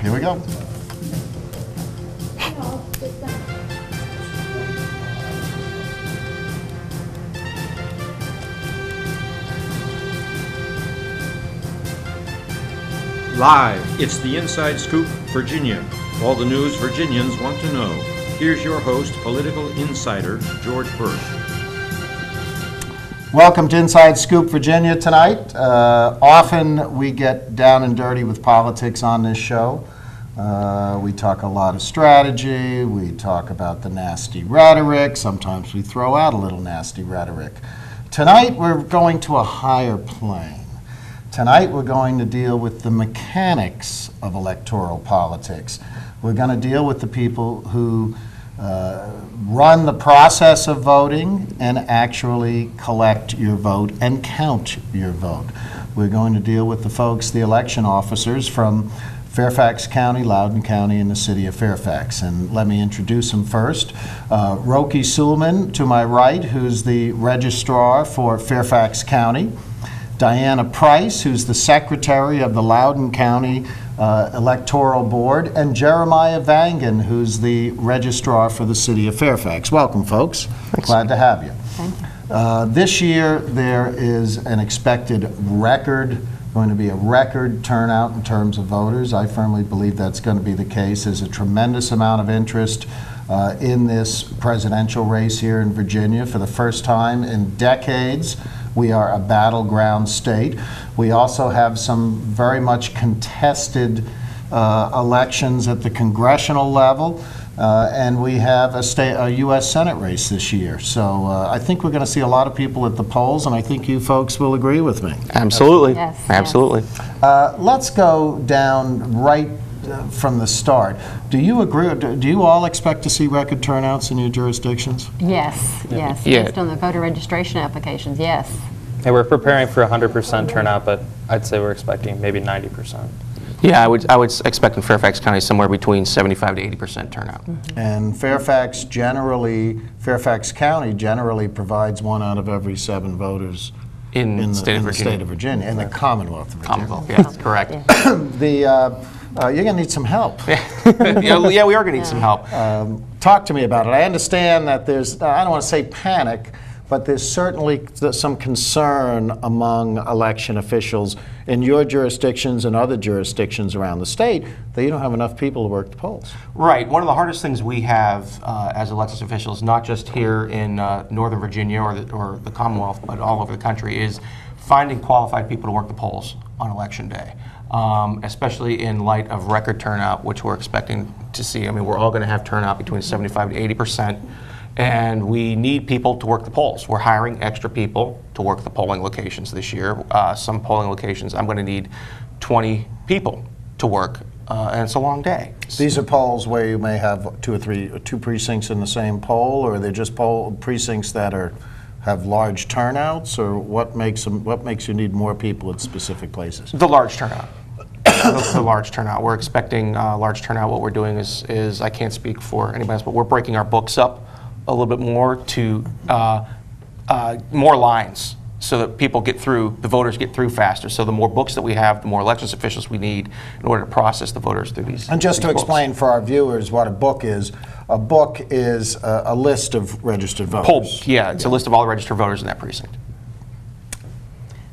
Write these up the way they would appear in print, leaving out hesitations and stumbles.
Here we go. Live, it's the Inside Scoop, Virginia. All the news Virginians want to know. Here's your host, political insider, George Burke. Welcome to Inside Scoop, Virginia tonight. Often we get down and dirty with politics on this show. We talk a lot of strategy. We talk about the nasty rhetoric. Sometimes we throw out a little nasty rhetoric. Tonight we're going to a higher plane. Tonight we're going to deal with the mechanics of electoral politics. We're going to deal with the people who run the process of voting and actually collect your vote and count your vote. We're going to deal with the folks, the election officers from Fairfax County, Loudoun County, and the city of Fairfax. And let me introduce them first. Roki Suleman to my right, who's the registrar for Fairfax County. Diana Price, who's the secretary of the Loudoun County Electoral Board, and Jeremiah Vangan, who's the registrar for the city of Fairfax. Welcome, folks. Thanks. Glad to have you. Thank you. This year, there is an expected going to be a record turnout in terms of voters. I firmly believe that's going to be the case. There's a tremendous amount of interest in this presidential race here in Virginia. For the first time in decades, we are a battleground state. We also have some very much contested elections at the congressional level, and we have a U.S. Senate race this year. So I think we're going to see a lot of people at the polls, and I think you folks will agree with me. Absolutely. Yes, Absolutely. Let's go down right from the start. Do you agree? Do you all expect to see record turnouts in your jurisdictions? Yes, yes. Yeah. Based on the voter registration applications, yes. Hey, we're preparing for 100% turnout, but I'd say we're expecting maybe 90%. Yeah, I would expect in Fairfax County somewhere between 75 to 80% turnout. Mm-hmm. And Fairfax County generally provides 1 out of every 7 voters In the state state of Virginia, in the Commonwealth of Virginia. Commonwealth, yes, correct. You're going to need some help. Yeah, we are going to need some help. Talk to me about it. I understand that there's, I don't want to say panic, but there's certainly some concern among election officials in your jurisdictions and other jurisdictions around the state that you don't have enough people to work the polls. Right. One of the hardest things we have as elected officials, not just here in Northern Virginia or the Commonwealth, but all over the country, is finding qualified people to work the polls on Election Day. Especially in light of record turnout, which we're expecting to see. I mean, we're all going to have turnout between 75 to 80%, and we need people to work the polls. We're hiring extra people to work the polling locations this year. Some polling locations, I'm going to need 20 people to work, and it's a long day. These are polls where you may have 2 precincts in the same poll, or are they just precincts that have large turnouts, or what makes you need more people at specific places? The large turnout. The large turnout. We're expecting large turnout. What we're doing is I can't speak for anybody else, but we're breaking our books up a little bit more to more lines so that people get through, the voters get through faster. So the more books that we have, the more elections officials we need in order to process the voters through these. And just to books. explain for our viewers what a book is a list of registered voters. Yeah, it's a list of all the registered voters in that precinct.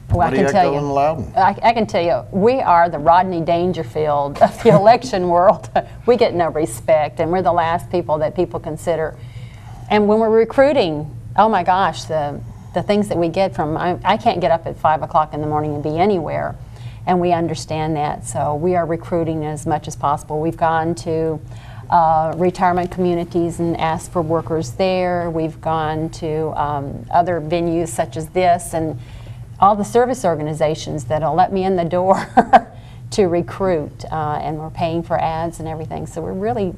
Well, What do you got going, Loudoun? I can tell you, we are the Rodney Dangerfield of the election world. We get no respect, and we're the last people that people consider. And when we're recruiting, oh my gosh, the things that we get from, I can't get up at 5 o'clock in the morning and be anywhere, and we understand that. So we are recruiting as much as possible. We've gone to retirement communities and asked for workers there. We've gone to other venues such as this, and all the service organizations that'll let me in the door to recruit, and we're paying for ads and everything. So we're really,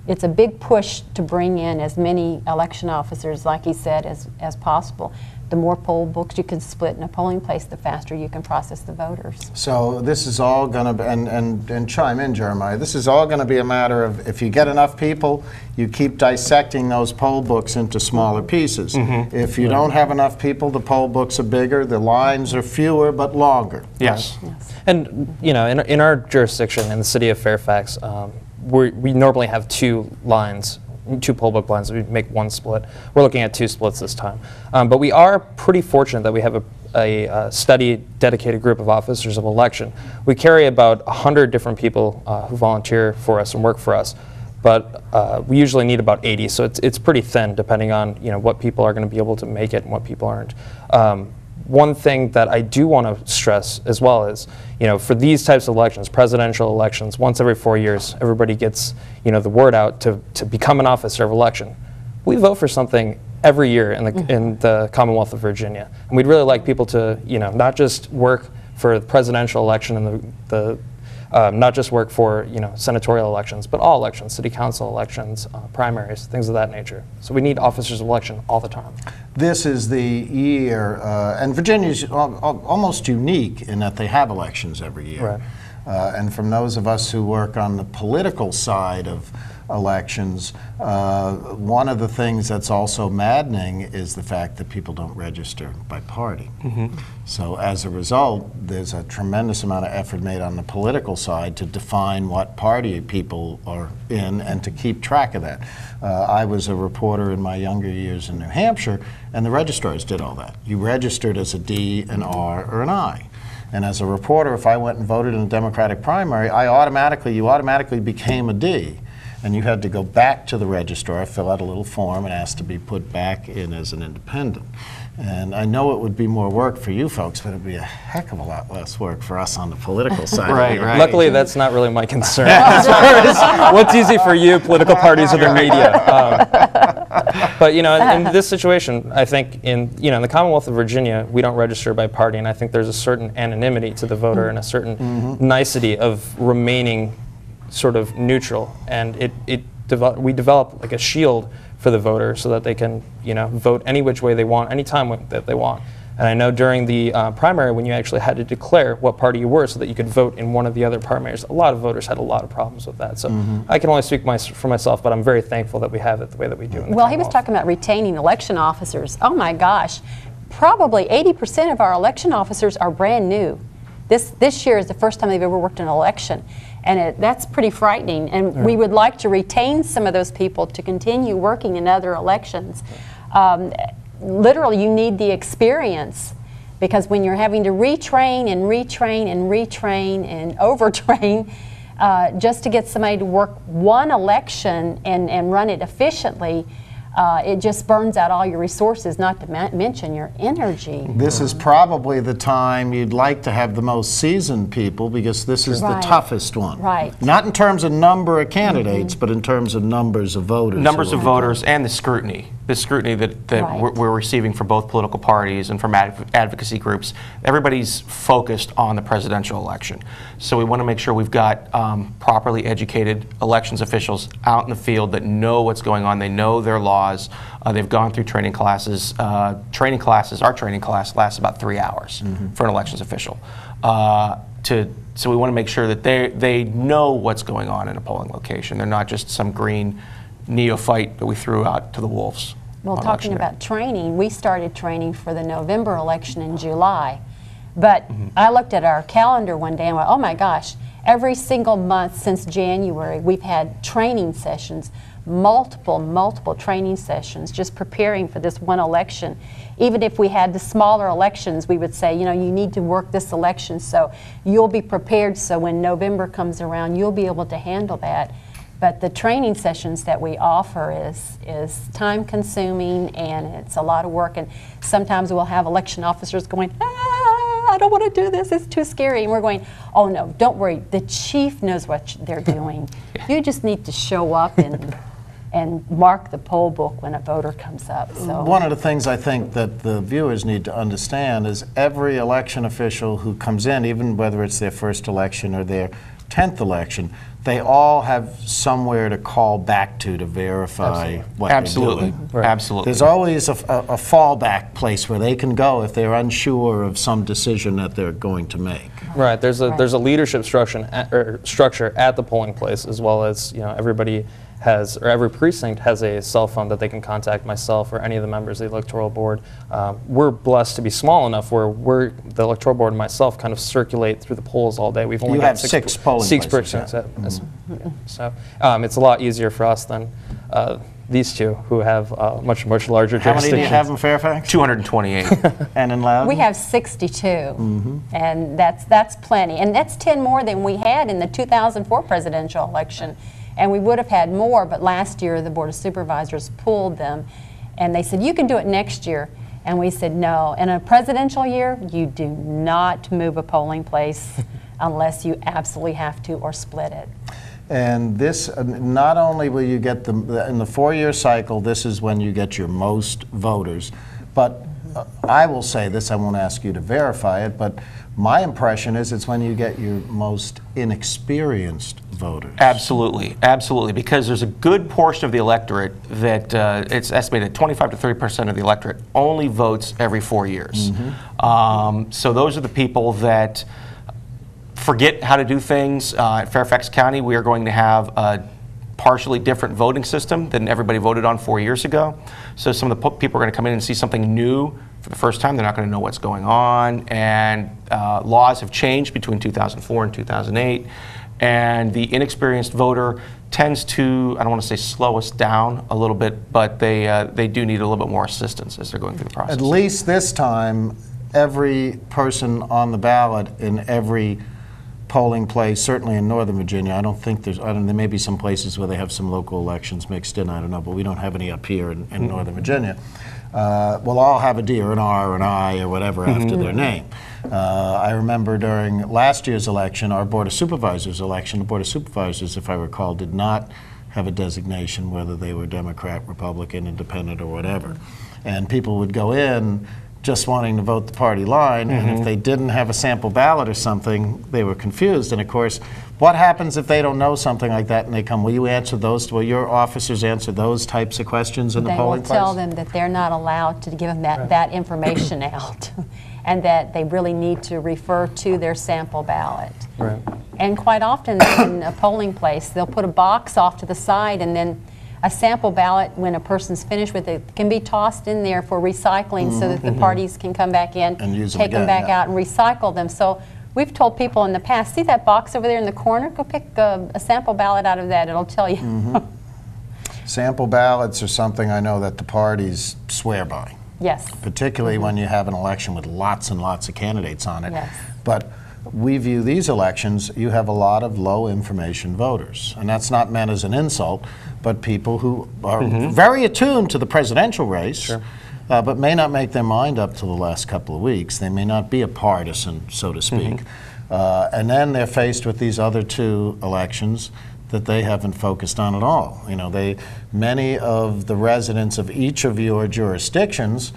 it's a big push to bring in as many election officers, like he said, as possible. the more poll books you can split in a polling place, the faster you can process the voters. So this is all going to be, and chime in, Jeremiah, this is all going to be a matter of if you get enough people, you keep dissecting those poll books into smaller pieces. If you don't have enough people, the poll books are bigger, the lines are fewer but longer. Yes. And you know, in our jurisdiction, in the city of Fairfax, we normally have 2 lines, 2 poll book lines. We make 1 split. We're looking at 2 splits this time. But we are pretty fortunate that we have a steady, dedicated group of officers of election. We carry about 100 different people who volunteer for us and work for us. But we usually need about 80, so it's pretty thin depending on what people are going to be able to make it and what people aren't. One thing that I do want to stress as well is, for these types of elections, presidential elections, once every 4 years, everybody gets, the word out to become an officer of election. We vote for something every year in the Commonwealth of Virginia, and we'd really like people to, not just work for the presidential election and not just work for senatorial elections, but all elections, city council elections, primaries, things of that nature. So we need officers of election all the time. This is the year, and Virginia's almost unique in that they have elections every year. Right. And from those of us who work on the political side of elections, one of the things that's also maddening is the fact that people don't register by party. So as a result, there's a tremendous amount of effort made on the political side to define what party people are in and to keep track of that. I was a reporter in my younger years in New Hampshire, and the registrars did all that. You registered as a D, an R, or an I. And as a reporter, if I went and voted in a Democratic primary, you automatically became a D. And you had to go back to the registrar, fill out a little form, and ask to be put back in as an independent. And I know it would be more work for you folks, but it would be a heck of a lot less work for us on the political side. Right. Luckily, that's not really my concern. As far as what's easy for you, political parties or the media. But in this situation, I think in the Commonwealth of Virginia, we don't register by party, and I think there's a certain anonymity to the voter and a certain nicety of remaining sort of neutral, and we develop like a shield for the voter so that they can vote any which way they want, any time that they want. And I know during the primary, when you actually had to declare what party you were so that you could vote in one of the other primaries, a lot of voters had a lot of problems with that. So I can only speak for myself, but I'm very thankful that we have it the way that we do. Well, he was talking about retaining election officers. Oh my gosh, probably 80% of our election officers are brand new. This year is the first time they've ever worked an election. And that's pretty frightening. And we would like to retain some of those people to continue working in other elections. Literally, you need the experience, because when you're having to retrain and retrain and retrain and overtrain just to get somebody to work one election and run it efficiently, it just burns out all your resources, not to mention your energy. This is probably the time you'd like to have the most seasoned people, because this is the toughest one. Right. Not in terms of number of candidates, but in terms of numbers of voters. Numbers of voters and the scrutiny. The scrutiny that we're receiving from both political parties and from advocacy groups. Everybody's focused on the presidential election. So we want to make sure we've got properly educated elections officials out in the field that know what's going on. They know their laws. They've gone through training classes. Our training class lasts about 3 hours for an elections official. So we want to make sure that they know what's going on in a polling location. They're not just some green neophyte that we threw out to the wolves. Well, talking about training, we started training for the November election in July. But I looked at our calendar one day and went, oh my gosh, every single month since January, we've had training sessions, multiple training sessions, just preparing for this one election. Even if we had the smaller elections, we would say, you need to work this election so you'll be prepared, so when November comes around, you'll be able to handle that. But the training sessions that we offer is time consuming, and it's a lot of work. And sometimes we'll have election officers going, I don't want to do this, it's too scary. And we're going, oh no, don't worry, the chief knows what they're doing. You just need to show up and mark the poll book when a voter comes up. So one of the things I think that the viewers need to understand is every election official who comes in, even whether it's their first election or their 10th election, they all have somewhere to call back to verify what Absolutely. they're doing. Right. Absolutely. There's always a fallback place where they can go if they're unsure of some decision that they're going to make. Right. There's a leadership structure at the polling place, as well as everybody has, or every precinct has a cell phone that they can contact myself or any of the members of the electoral board. We're blessed to be small enough where the electoral board and myself kind of circulate through the polls all day. We've only You got have six polling places, precincts. yeah. So it's a lot easier for us than these two, who have much larger How many jurisdictions. do you have in Fairfax? 228. And in Loudon? We have 62, and that's plenty. And that's 10 more than we had in the 2004 presidential election. And we would have had more, but last year the Board of Supervisors pulled them, and they said, you can do it next year. And we said, no. In a presidential year, you do not move a polling place unless you absolutely have to, or split it. And this, not only will you get in the 4-year cycle, this is when you get your most voters, but I will say this, I won't ask you to verify it, but my impression is it's when you get your most inexperienced voters. Absolutely, absolutely, because there's a good portion of the electorate that it's estimated 25 to 30% of the electorate only votes every 4 years. So those are the people that forget how to do things. At Fairfax County, we are going to have a partially different voting system than everybody voted on 4 years ago. So some of the people are going to come in and see something new for the first time. They're not going to know what's going on, and laws have changed between 2004 and 2008, and the inexperienced voter tends to, I don't want to say slow us down a little bit, but they do need a little bit more assistance as they're going through the process. At least this time, every person on the ballot in every polling place, certainly in Northern Virginia, I don't think there may be some places where they have some local elections mixed in, I don't know, but we don't have any up here in Northern Virginia. We'll all have a D or an R or an I or whatever after their name. I remember during last year's election, our Board of Supervisors election, the Board of Supervisors, if I recall, did not have a designation whether they were Democrat, Republican, Independent, or whatever. And people would go in just wanting to vote the party line, and if they didn't have a sample ballot or something, they were confused. And of course, what happens if they don't know something like that and they come? Will you answer those? Will your officers answer those types of questions in the polling place? They will tell them that they're not allowed to give them that information out, and that they really need to refer to their sample ballot. Right. And quite often in a polling place, they'll put a box off to the side, and then a sample ballot, when a person's finished with it, can be tossed in there for recycling so that the parties can come back in, And use them take them again, back yeah. out, and recycle them. So we've told people in the past, see that box over there in the corner? Go pick a sample ballot out of that. It'll tell you. Sample ballots are something I know that the parties swear by, Yes. particularly when you have an election with lots and lots of candidates on it. Yes. But we view these elections, you have a lot of low information voters. And that's not meant as an insult, but people who are very attuned to the presidential race, but may not make their mind up till the last couple of weeks. They may not be a partisan, so to speak. And then they're faced with these other two elections that they haven't focused on at all. You know, many of the residents of each of your jurisdictions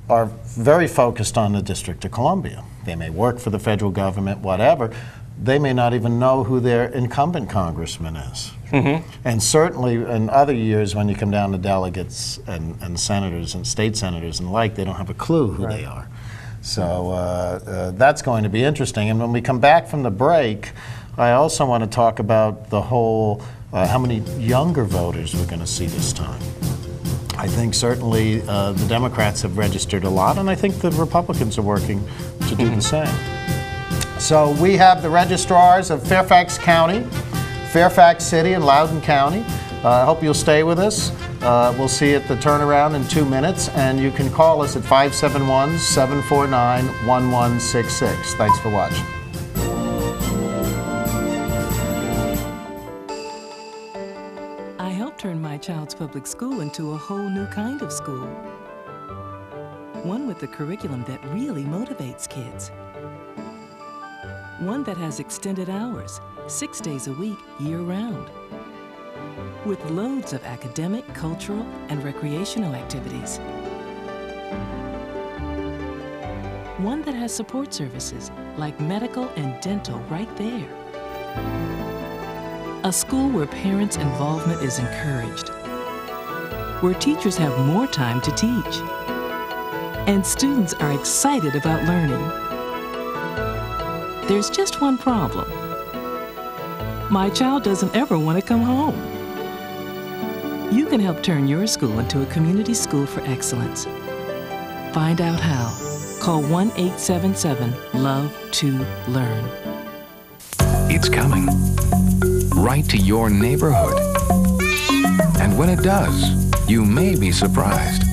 are very focused on the District of Columbia. They may work for the federal government, whatever. They may not even know who their incumbent congressman is. And certainly in other years when you come down to delegates and senators and state senators and the like, they don't have a clue who they are. So that's going to be interesting. And when we come back from the break, I also want to talk about the whole, how many younger voters we're going to see this time. I think certainly the Democrats have registered a lot, and I think the Republicans are working to do the same. So we have the registrars of Fairfax County, Fairfax City, and Loudoun County. I hope you'll stay with us. We'll see you at the turnaround in 2 minutes, and you can call us at 571-749-1166. Thanks for watching. I helped turn my child's public school into a whole new kind of school. One with a curriculum that really motivates kids. One that has extended hours, 6 days a week, year-round. With loads of academic, cultural, and recreational activities. One that has support services like medical and dental right there. A school where parents' involvement is encouraged, where teachers have more time to teach, and students are excited about learning. There's just one problem. My child doesn't ever want to come home. You can help turn your school into a community school for excellence. Find out how. Call 1-877-LOVE-TO-LEARN. It's coming. Right to your neighborhood. And when it does, you may be surprised.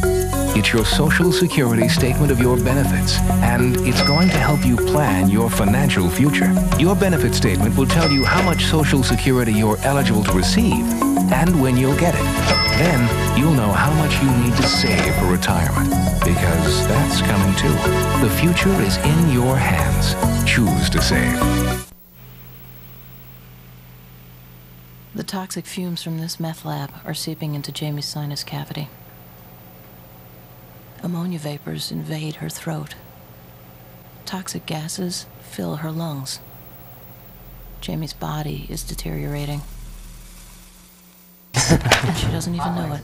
It's your Social Security statement of your benefits, and it's going to help you plan your financial future. Your benefit statement will tell you how much Social Security you're eligible to receive and when you'll get it. Then you'll know how much you need to save for retirement, because that's coming too. The future is in your hands. Choose to save. The toxic fumes from this meth lab are seeping into Jamie's sinus cavity. Ammonia vapors invade her throat. Toxic gases fill her lungs. Jamie's body is deteriorating. And she doesn't even know it.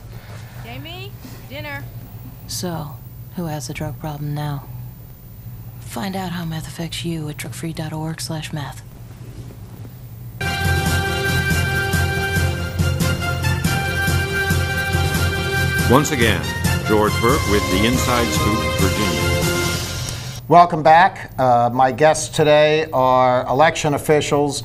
Jamie, dinner. So, who has the drug problem now? Find out how meth affects you at drugfree.org/meth. Once again, George Burke with the Inside Scoop, Virginia. Welcome back. My guests today are election officials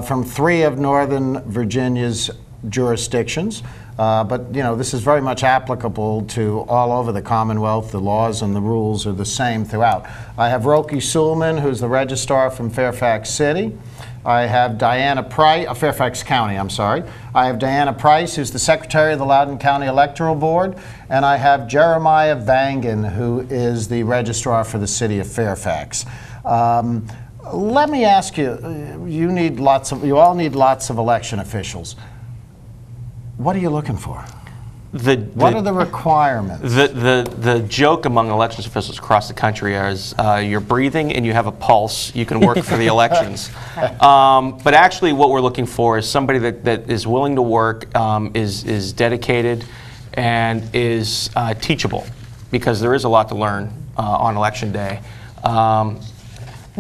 from 3 of Northern Virginia's jurisdictions. But, you know, this is very much applicable to all over the Commonwealth. The laws and the rules are the same throughout. I have Roki Suleman, who's the registrar from Fairfax City. I have Diana Price, Fairfax County, I'm sorry. I have Diana Price, who's the secretary of the Loudoun County Electoral Board. And I have Jeremiah Vangen, who is the registrar for the city of Fairfax. Let me ask you, you all need lots of election officials. What are you looking for? What are the requirements? The joke among elections officials across the country is you're breathing and you have a pulse, you can work for the elections. But actually what we're looking for is somebody that is willing to work, is dedicated, and is teachable, because there is a lot to learn on election day.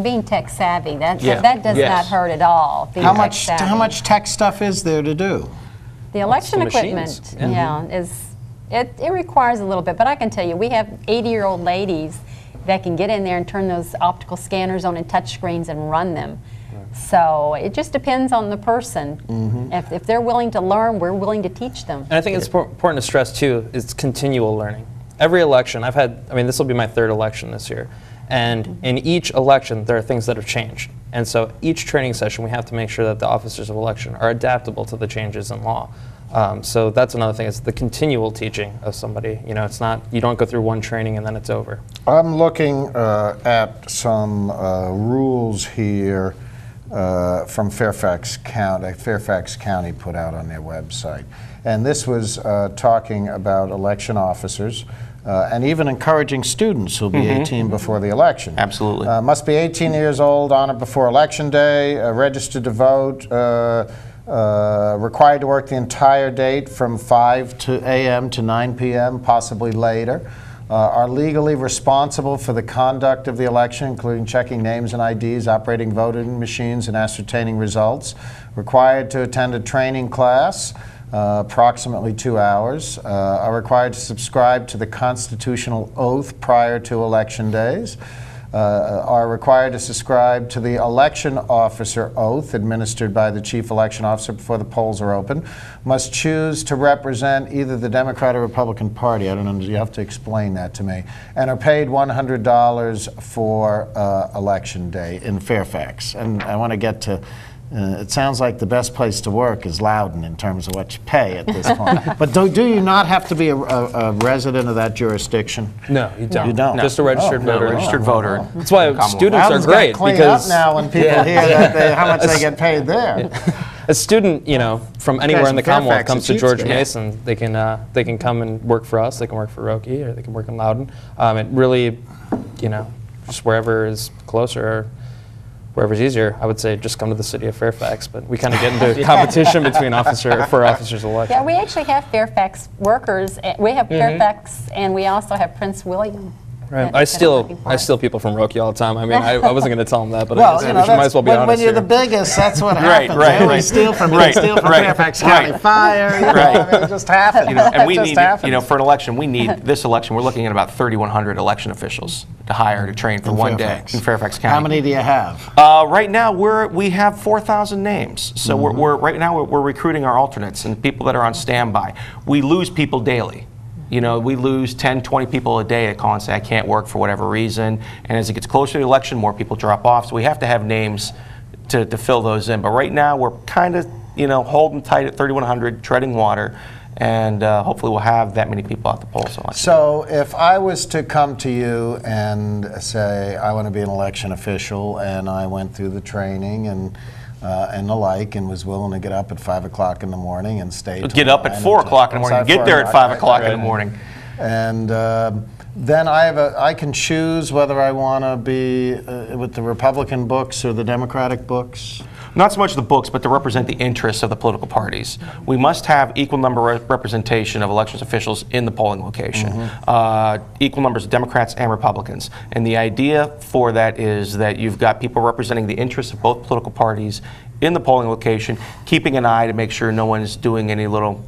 Being tech savvy, that does Yes. not hurt at all. Being How tech savvy. much tech stuff is there to do? The election the equipment, machines. it requires a little bit, but I can tell you, we have 80-year-old ladies that can get in there and turn those optical scanners on and touch screens and run them. So it just depends on the person. If they're willing to learn, we're willing to teach them. And I think it's important to stress too, it's continual learning. Every election, this will be my 3rd election this year. And in each election, there are things that have changed. And so each training session, we have to make sure that the officers of election are adaptable to the changes in law. So that's another thing, is the continual teaching of somebody. You know, it's not, you don't go through one training and then it's over. I'm looking at some rules here from Fairfax County. Fairfax County put out on their website. And this was talking about election officers. And even encouraging students who'll be 18 before the election. Absolutely. Must be 18 years old on or before Election Day, registered to vote, required to work the entire date from 5 a.m. to 9 p.m., possibly later, are legally responsible for the conduct of the election, including checking names and IDs, operating voting machines, and ascertaining results, required to attend a training class, approximately 2 hours, are required to subscribe to the constitutional oath prior to election days, are required to subscribe to the election officer oath administered by the chief election officer before the polls are open, must choose to represent either the Democrat or Republican Party, I don't know, you have to explain that to me, and are paid $100 for election day in Fairfax. And I want to get to it sounds like the best place to work is Loudoun in terms of what you pay at this point. But do you not have to be a resident of that jurisdiction? No, you don't. You don't? No. Just a registered voter. Registered voter. That's why students are great, clean because up now when people hear that how much they get paid there. a student, from anywhere in the from Commonwealth Fairfax, comes to it's George huge. Mason, they can come and work for us. They can work for Roki, or they can work in Loudoun. It really, just wherever is closer. wherever's easier, I would say just come to the city of Fairfax. But we kind of get into competition between officers election. Yeah, we actually have Fairfax workers. We have Fairfax, and we also have Prince William. Right. I steal people from Roki all the time. I mean, I wasn't going to tell them that, but Well, we might as well be honest when you're here. the biggest, that's what Right, happens. right, They right. steal from Fairfax County Right. Fire. You know, I mean, it just happens. And we It just need, happens. for an election, we need, this election, we're looking at about 3,100 election officials to hire, to train for In one Fairfax. day in Fairfax County. How many do you have? Right now, we have 4,000 names. So right now we're recruiting our alternates and people that are on standby. We lose people daily. You know, we lose 10, 20 people a day that call and say, I can't work for whatever reason. And as it gets closer to the election, more people drop off. So we have to have names to fill those in. But right now, we're kind of, holding tight at 3,100, treading water. And hopefully we'll have that many people at the polls. So if I was to come to you and say, I want to be an election official, and I went through the training and the like, and was willing to get up at 5 o'clock in the morning and stay till Get up at 9 4 or o'clock in the morning, get there at 5 o'clock in the morning. And then I can choose whether I want to be with the Republican books or the Democratic books. Not so much the books, but to represent the interests of the political parties. We must have equal number representation of elections officials in the polling location. Equal numbers of Democrats and Republicans. And the idea for that is that you've got people representing the interests of both political parties in the polling location, keeping an eye to make sure no one's doing any little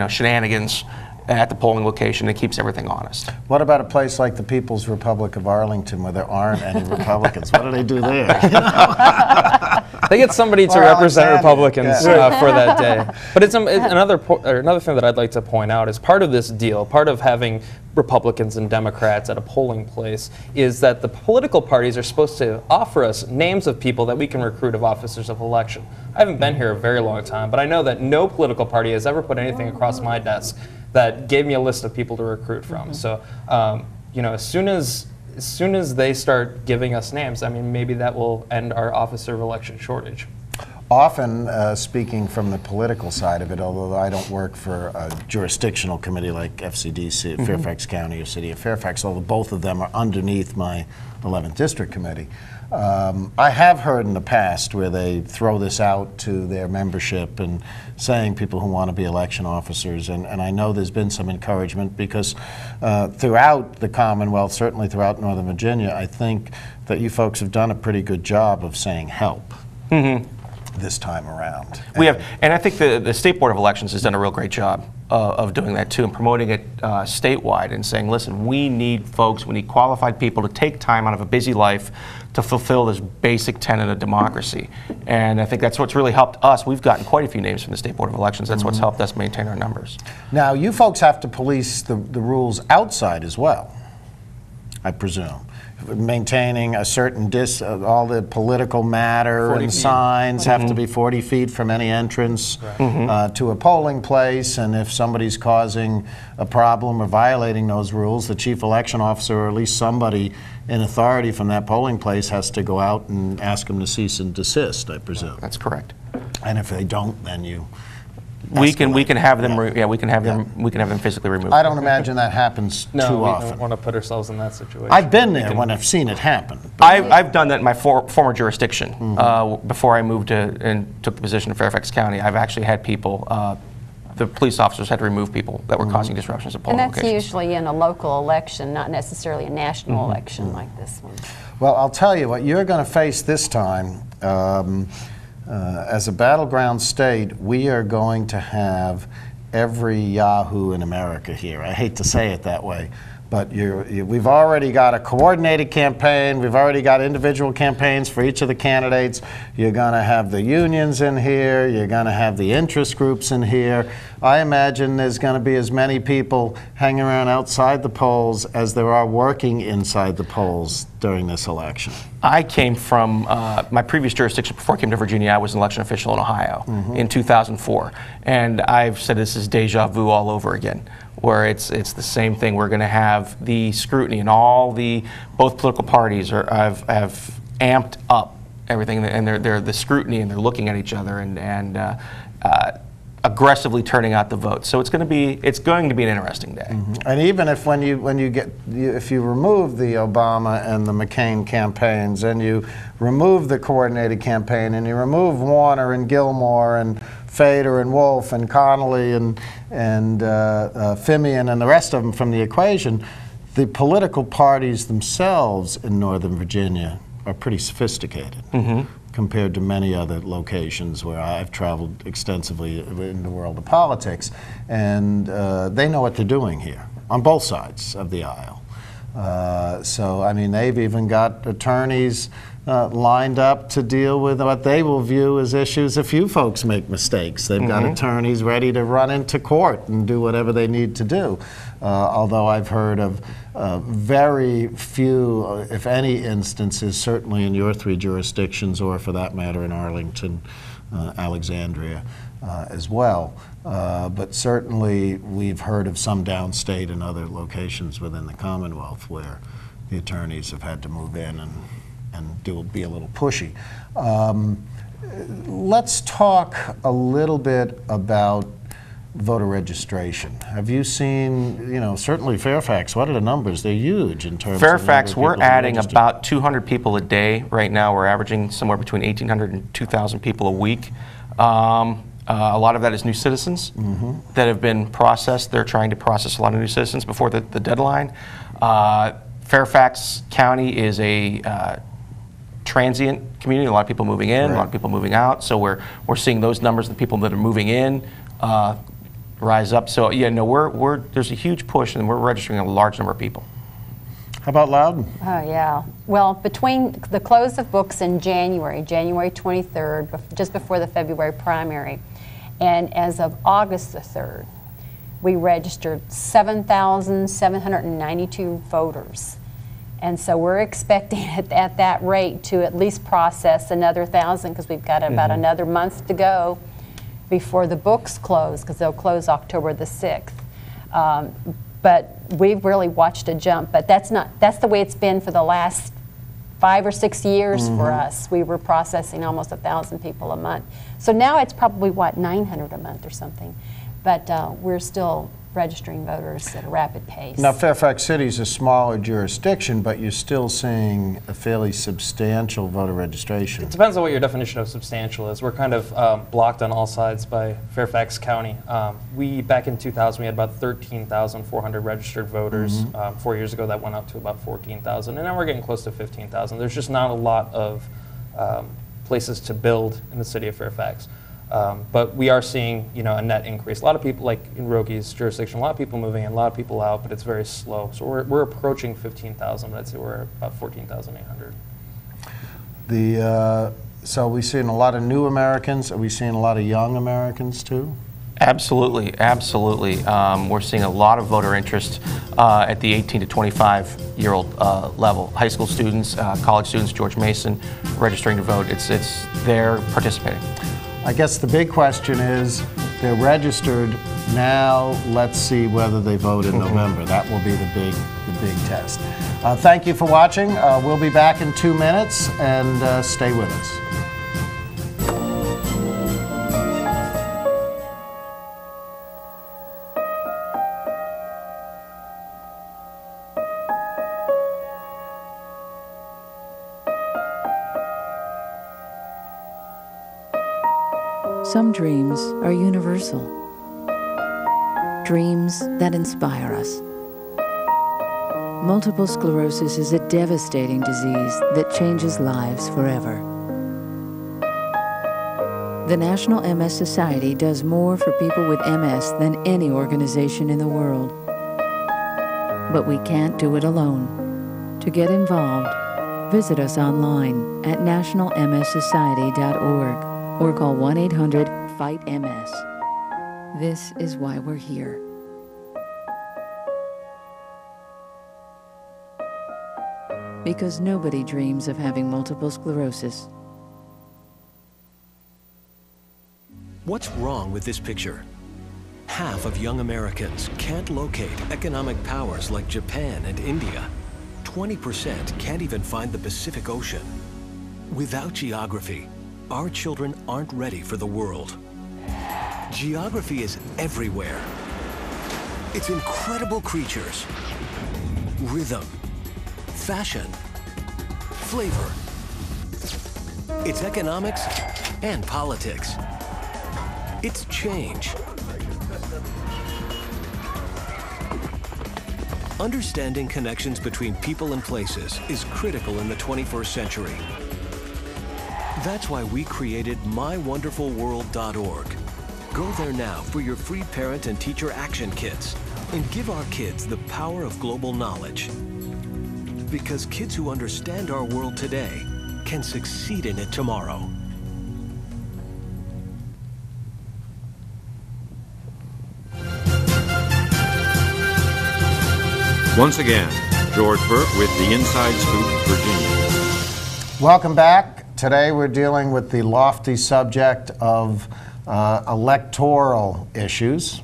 shenanigans at the polling location. It keeps everything honest. What about a place like the People's Republic of Arlington where there aren't any Republicans? What do they do there? They get somebody to Or represent Alexander. Republicans Yeah. for that day. But it's another thing that I'd like to point out is part of this deal, part of having Republicans and Democrats at a polling place, is that the political parties are supposed to offer us names of people that we can recruit of officers of election. I haven't been here a very long time, but I know that no political party has ever put anything across my desk that gave me a list of people to recruit from. So, as soon as they start giving us names, I mean, maybe that will end our officer of election shortage. Often, speaking from the political side of it, although I don't work for a jurisdictional committee like FCDC at Fairfax County or City of Fairfax, although both of them are underneath my 11th District Committee, I have heard in the past where they throw this out to their membership and saying people who want to be election officers, and I know there's been some encouragement because throughout the Commonwealth, certainly throughout Northern Virginia, I think that you folks have done a pretty good job of saying help this time around. We have, and I think the State Board of Elections has done a real great job of doing that too, and promoting it statewide and saying, listen, we need folks, we need qualified people to take time out of a busy life to fulfill this basic tenet of democracy. And I think that's what's really helped us. We've gotten quite a few names from the State Board of Elections. That's what's helped us maintain our numbers. Now, you folks have to police the rules outside as well, I presume. Maintaining a certain all the political matter and signs have to be 40 feet from any entrance to a polling place, and if somebody's causing a problem or violating those rules, the chief election officer or at least somebody in authority from that polling place has to go out and ask them to cease and desist, I presume. That's correct. And if they don't, then you We can have them. We can have them physically removed. I don't imagine that happens too we often. don't want to put ourselves in that situation. I've been there when I've seen it happen. I've done that in my former jurisdiction. Before I moved and took the position in Fairfax County, I've actually had people, the police officers had to remove people that were causing disruptions at polling And that's locations. usually in a local election, not necessarily a national election like this one. Well, I'll tell you what you're going to face this time. As a battleground state, we are going to have every Yahoo in America here. I hate to say it that way, but we've already got a coordinated campaign. We've already got individual campaigns for each of the candidates. You're going to have the unions in here. You're going to have the interest groups in here. I imagine there's going to be as many people hanging around outside the polls as there are working inside the polls during this election. I came from my previous jurisdiction before I came to Virginia. I was an election official in Ohio in 2004, and I've said this is deja vu all over again, where it's the same thing. We're going to have the scrutiny, and both political parties have amped up everything, and they're the scrutiny, and they're looking at each other, and aggressively turning out the vote. So it's going to be an interesting day. And even if if you remove the Obama and the McCain campaigns, and you remove the coordinated campaign, and you remove Warner and Gilmore and Fader and Wolf and Connolly and Fimian and the rest of them from the equation, the political parties themselves in Northern Virginia are pretty sophisticated compared to many other locations where I've traveled extensively in the world of politics. And they know what they're doing here on both sides of the aisle. So, I mean, they've even got attorneys lined up to deal with what they will view as issues if you folks make mistakes. They've got attorneys ready to run into court and do whatever they need to do. Although I've heard of very few, if any, instances, certainly in your three jurisdictions, or for that matter in Arlington, Alexandria as well. But certainly we've heard of some downstate and other locations within the Commonwealth where the attorneys have had to move in and be a little pushy. Let's talk a little bit about voter registration. Have you seen, certainly Fairfax, what are the numbers? They're huge in terms Fairfax, of we're adding about 200 people a day right now. We're averaging somewhere between 1,800 and 2,000 people a week. A lot of that is new citizens that have been processed. They're trying to process a lot of new citizens before the deadline. Fairfax County is a transient community. A lot of people moving in, a lot of people moving out. So we're seeing those numbers, the people that are moving in, rise up. So yeah, no, there's a huge push, and we're registering a large number of people. How about Loudon? Oh yeah. Well, between the close of books in January 23rd, just before the February primary, and as of August the 3rd, we registered 7,792 voters. And so we're expecting at that rate to at least process another 1,000, because we've got about another month to go before the books close, because they'll close October the 6th. But we've really watched a jump, but that's the way it's been for the last 5 or 6 years for us. We were processing almost 1,000 people a month. So now it's probably, 900 a month or something. But we're still registering voters at a rapid pace. Now, Fairfax City is a smaller jurisdiction, but you're still seeing a fairly substantial voter registration. It depends on what your definition of substantial is. We're kind of blocked on all sides by Fairfax County. Back in 2000, we had about 13,400 registered voters. 4 years ago, that went up to about 14,000, and now we're getting close to 15,000. There's just not a lot of places to build in the city of Fairfax. But we are seeing, a net increase. A lot of people, like in Roki's jurisdiction, a lot of people moving in, a lot of people out, but it's very slow. So we're approaching 15,000, but I'd say we're about 14,800. So are we seeing a lot of new Americans? Are we seeing a lot of young Americans too? Absolutely, absolutely. We're seeing a lot of voter interest at the 18 to 25-year-old level. High school students, college students, George Mason, registering to vote. They're participating. I guess the big question is, they're registered now. Let's see whether they vote in November. That will be the big test. Thank you for watching. We'll be back in 2 minutes, and stay with us. Some dreams are universal. Dreams that inspire us. Multiple sclerosis is a devastating disease that changes lives forever. The National MS Society does more for people with MS than any organization in the world. But we can't do it alone. To get involved, visit us online at nationalmssociety.org. or call 1-800-FIGHT-MS. This is why we're here. Because nobody dreams of having multiple sclerosis. What's wrong with this picture? Half of young Americans can't locate economic powers like Japan and India. 20% can't even find the Pacific Ocean. Without geography, our children aren't ready for the world. Geography is everywhere. It's incredible creatures, rhythm, fashion, flavor. It's economics and politics. It's change. Understanding connections between people and places is critical in the 21st century. That's why we created mywonderfulworld.org. Go there now for your free parent and teacher action kits and give our kids the power of global knowledge. Because kids who understand our world today can succeed in it tomorrow. Once again, George Burke with the Inside Scoop, Virginia. Welcome back. Today we're dealing with the lofty subject of electoral issues.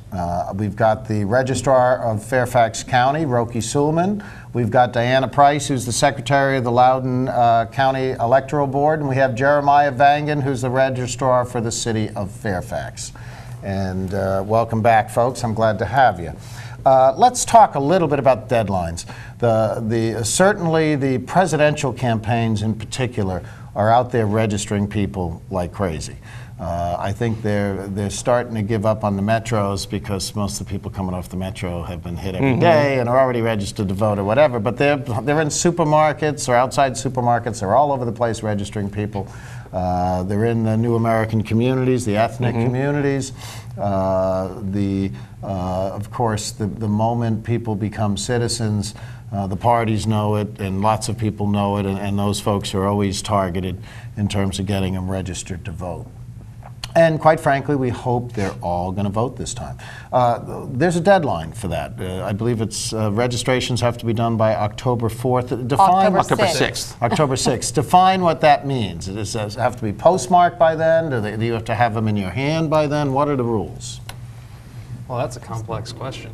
We've got the Registrar of Fairfax County, Roki Suleman. We've got Diana Price, who's the Secretary of the Loudoun County Electoral Board, and we have Jeremiah Vangan, who's the Registrar for the City of Fairfax. And welcome back, folks. I'm glad to have you. Let's talk a little bit about deadlines. Certainly the presidential campaigns in particular are out there registering people like crazy. I think they're starting to give up on the metros because most of the people coming off the metro have been hit every day and are already registered to vote or whatever. But they're in supermarkets or outside supermarkets. They're all over the place registering people. They're in the new American communities, the ethnic communities. Of course, the moment people become citizens, the parties know it, and lots of people know it, and those folks are always targeted in terms of getting them registered to vote. And quite frankly, we hope they're all going to vote this time. There's a deadline for that. I believe it's registrations have to be done by October 4th. Define October 6th. October 6th. Define what that means. Does it have to be postmarked by then? Do you have to have them in your hand by then? What are the rules? Well, that's a complex question.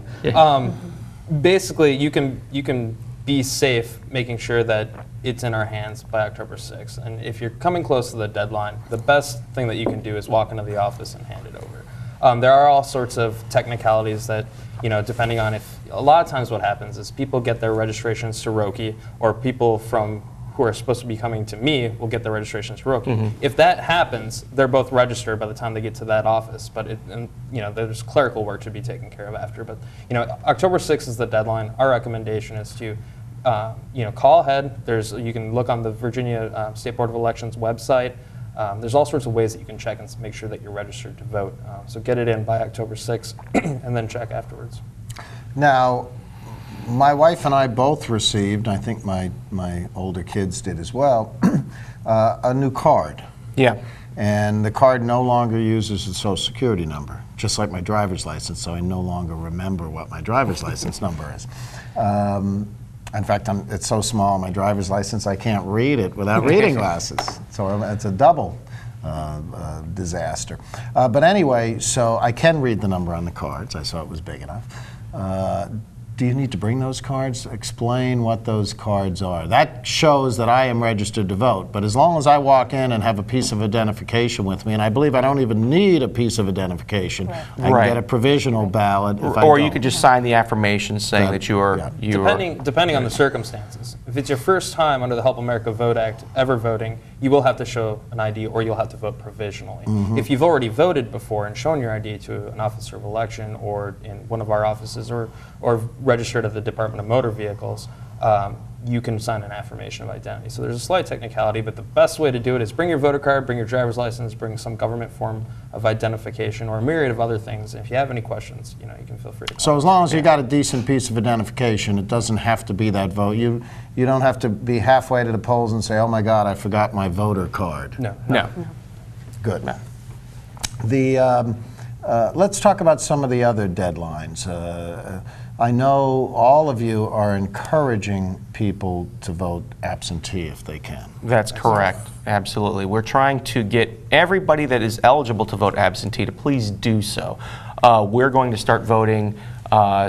Basically, you can be safe making sure that it's in our hands by October 6th. And if you're coming close to the deadline, the best thing that you can do is walk into the office and hand it over. There are all sorts of technicalities that, depending on a lot of times what happens is people get their registrations to Roki, or people who are supposed to be coming to me will get their registrations to Roki. If that happens, they're both registered by the time they get to that office, but there's clerical work to be taken care of after. But October 6th is the deadline. Our recommendation is to call ahead. You can look on the Virginia State Board of Elections website. There's all sorts of ways that you can check and make sure that you're registered to vote. So get it in by October 6th and then check afterwards. Now, my wife and I both received, I think my older kids did as well, a new card. Yeah. And the card no longer uses the Social Security number, just like my driver's license, so I no longer remember what my driver's license number is. In fact, it's so small, my driver's license, I can't read it without reading glasses. So it's a double disaster. But anyway, so I can read the number on the cards. I saw it was big enough. Do you need to bring those cards? Explain what those cards are. That shows that I am registered to vote, but as long as I walk in and have a piece of identification with me, and I believe I don't even need a piece of identification, I can get a provisional ballot if I Or don't. you could just sign the affirmation saying that you are... Depending on the circumstances. If it's your first time under the Help America Vote Act ever voting, you will have to show an ID or you'll have to vote provisionally. If you've already voted before and shown your ID to an officer of election or in one of our offices or registered at the Department of Motor Vehicles, you can sign an affirmation of identity. So there's a slight technicality, but the best way to do it is bring your voter card, bring your driver's license, bring some government form of identification or a myriad of other things. And if you have any questions, you can feel free to call. So as long as you got a decent piece of identification, it doesn't have to be that vote. You don't have to be halfway to the polls and say, oh my God, I forgot my voter card. No. Good. Let's talk about some of the other deadlines. I know all of you are encouraging people to vote absentee if they can. That's correct, absolutely. We're trying to get everybody that is eligible to vote absentee to please do so. We're going to start voting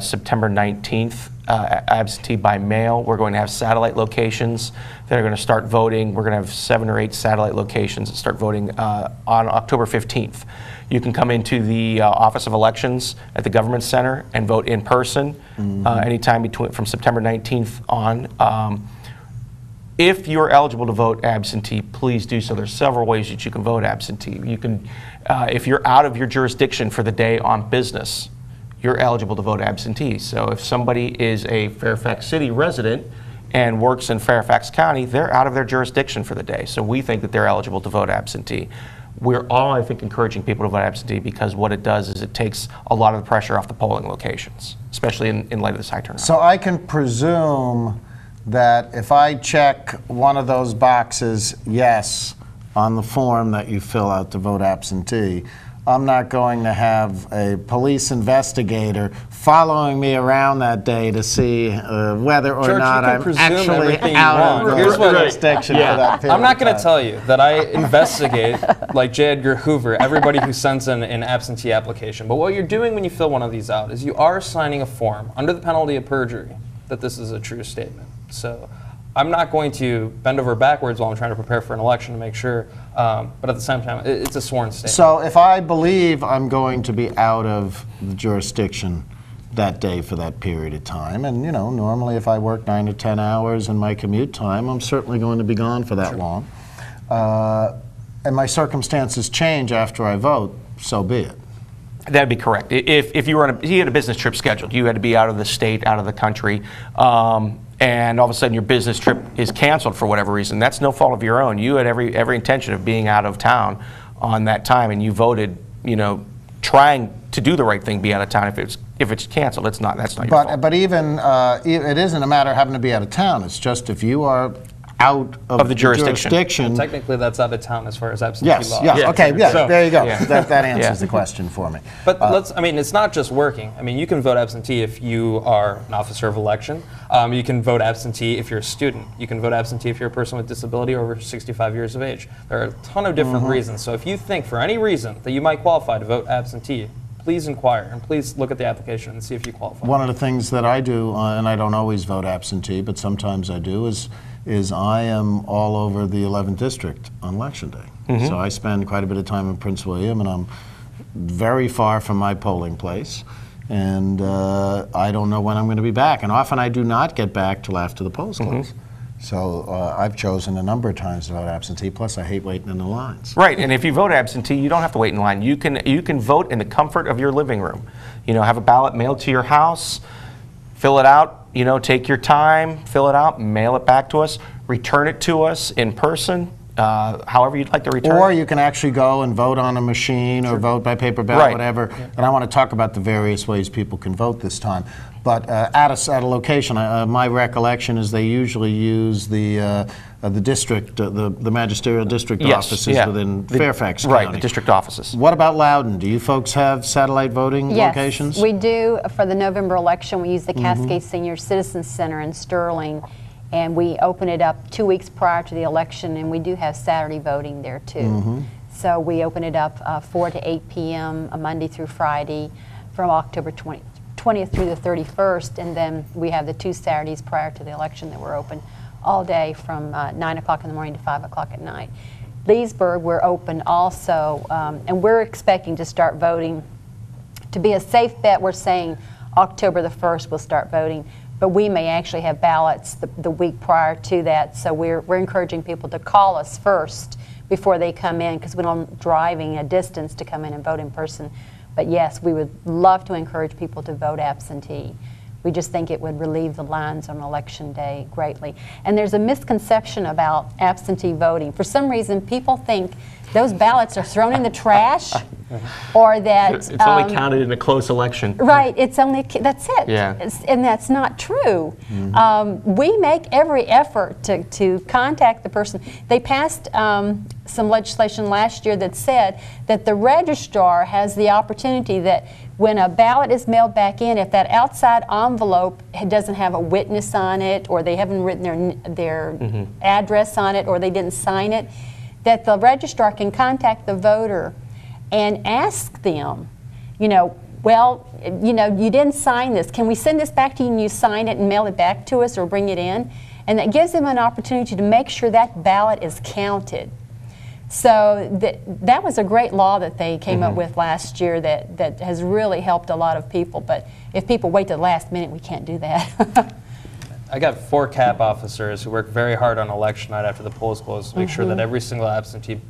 September 19th absentee by mail. We're going to have satellite locations that are going to start voting. We're going to have 7 or 8 satellite locations that start voting on October 15th. You can come into the Office of Elections at the Government Center and vote in person anytime from September 19th on. If you're eligible to vote absentee, please do so. There's several ways that you can vote absentee. You can, if you're out of your jurisdiction for the day on business, you're eligible to vote absentee. So if somebody is a Fairfax City resident and works in Fairfax County, they're out of their jurisdiction for the day. So we think that they're eligible to vote absentee. We're all, I think, encouraging people to vote absentee because what it does is it takes a lot of the pressure off the polling locations, especially in light of this high turnout. So I can presume that if I check one of those boxes, yes, on the form that you fill out to vote absentee, I'm not going to have a police investigator following me around that day to see whether or Church, not I'm actually out of Here's what jurisdiction for that period I'm not going of to time. tell you that I investigate, like J. Edgar Hoover, everybody who sends in an absentee application. But what you're doing when you fill one of these out is you are signing a form under the penalty of perjury that this is a true statement. So I'm not going to bend over backwards while I'm trying to prepare for an election to make sure, but at the same time, it's a sworn statement. So if I believe I'm going to be out of the jurisdiction that day for that period of time, and you know, normally if I work 9 to 10 hours in my commute time, I'm certainly going to be gone for that long, and my circumstances change after I vote, so be it. That'd be correct. If you were on you had a business trip scheduled, you had to be out of the state, out of the country, and all of a sudden your business trip is canceled for whatever reason, that's no fault of your own. You had every intention of being out of town on that time, and you voted, you know, trying to do the right thing, be out of town. If it's canceled, that's not your fault. But even it isn't a matter of having to be out of town. It's just if you are out of the jurisdiction. Well, technically, that's out of town as far as absentee law. Yes, okay, yeah, So, there you go. That answers the question for me. But I mean, it's not just working. I mean, you can vote absentee if you are an officer of election. You can vote absentee if you're a student. You can vote absentee if you're a person with disability or over 65 years of age. There are a ton of different reasons. So if you think for any reason that you might qualify to vote absentee, please inquire and please look at the application and see if you qualify. One of the things that I do, and I don't always vote absentee, but sometimes I do, is I am all over the 11th district on election day. So I spend quite a bit of time in Prince William, and I'm very far from my polling place, and I don't know when I'm going to be back, and often I do not get back till after the polls close. So I've chosen a number of times to vote absentee, plus I hate waiting in the lines. Right, and if you vote absentee, you don't have to wait in line. You can vote in the comfort of your living room. You know, have a ballot mailed to your house, fill it out, you know, take your time, fill it out, mail it back to us, return it to us in person, however you'd like to return it. Or you can actually go and vote on a machine or vote by paper ballot, whatever. And I want to talk about the various ways people can vote this time. But at a location, my recollection is they usually use the district, the magisterial district offices within Fairfax County. Right, the district offices. What about Loudoun? Do you folks have satellite voting locations? Yes, we do. For the November election, we use the Cascade Senior Citizens Center in Sterling, and we open it up 2 weeks prior to the election, and we do have Saturday voting there too. So we open it up 4 to 8 p.m. Monday through Friday from October 20th through the 31st, and then we have the 2 Saturdays prior to the election that we're open all day from 9 o'clock in the morning to 5 o'clock at night. Leesburg, we're open also, and we're expecting to start voting. To be a safe bet, we're saying October the 1st we'll start voting, but we may actually have ballots the week prior to that, so we're encouraging people to call us first before they come in, because we don't driving a distance to come in and vote in person. But yes, we would love to encourage people to vote absentee. We just think it would relieve the lines on election day greatly. And there's a misconception about absentee voting. For some reason, people think those ballots are thrown in the trash, or that it's only counted in a close election. Right, it's only, that's it. Yeah. And that's not true. We make every effort to contact the person. They passed some legislation last year that said that the registrar has the opportunity that when a ballot is mailed back in, if that outside envelope doesn't have a witness on it, or they haven't written their address on it, or they didn't sign it, that the registrar can contact the voter and ask them, you know, well, you know, you didn't sign this. Can we send this back to you and you sign it and mail it back to us or bring it in? And that gives them an opportunity to make sure that ballot is counted. So that was a great law that they came up with last year that has really helped a lot of people. But if people wait to the last minute, we can't do that. I got 4 CAP officers who work very hard on election night after the polls close to make sure that every single absentee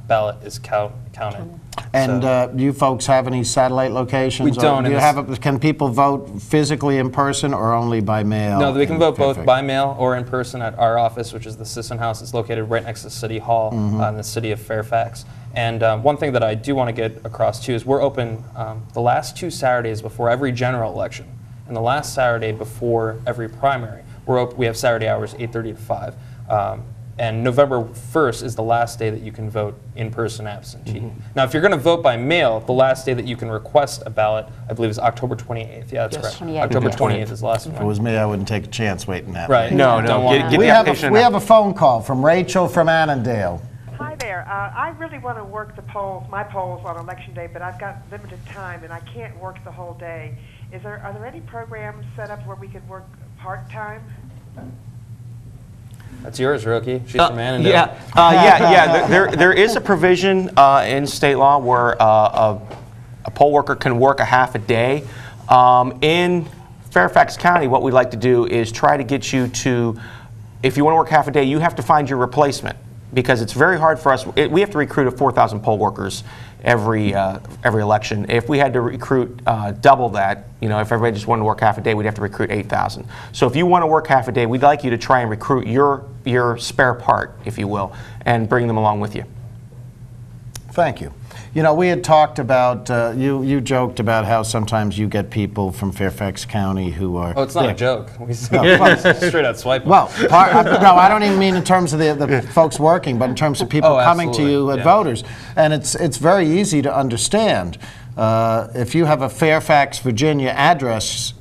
ballot is counted. And do you folks have any satellite locations? We don't. Do you have can people vote physically in person or only by mail? No, they can vote both by mail or in person at our office, which is the Sisson House. It's located right next to City Hall in the city of Fairfax. And one thing that I do want to get across too is we're open the last 2 Saturdays before every general election and the last Saturday before every primary. We have Saturday hours 8:30 to 5. And November 1st is the last day that you can vote in-person absentee. Now, if you're going to vote by mail, the last day that you can request a ballot, I believe, is October 28th. Yeah, that's correct. 28th. October 28th is the last one. If it was me, I wouldn't take a chance waiting that Right. long. No. Get We the application have out. a phone call from Rachel from Annandale. Hi there. I really want to work my polls on election day, but I've got limited time and I can't work the whole day. Are there any programs set up where we could work part-time? That's yours, Rookie. She's from Annandale. There is a provision in state law where a poll worker can work a half a day. In Fairfax County, what we like to do is try to get you to, if you want to work half a day, you have to find your replacement, because it's very hard for us. We have to recruit 4,000 poll workers every election. If we had to recruit double that, you know, if everybody just wanted to work half a day, we'd have to recruit 8,000. So if you want to work half a day, we'd like you to try and recruit your spare part, if you will, and bring them along with you. Thank you. You know, we had talked about, you joked about how sometimes you get people from Fairfax County who are... Oh, it's not a joke. Straight out swiping. Well, no, I don't even mean in terms of the folks working, but in terms of people coming to you as voters. And it's very easy to understand. If you have a Fairfax, Virginia address,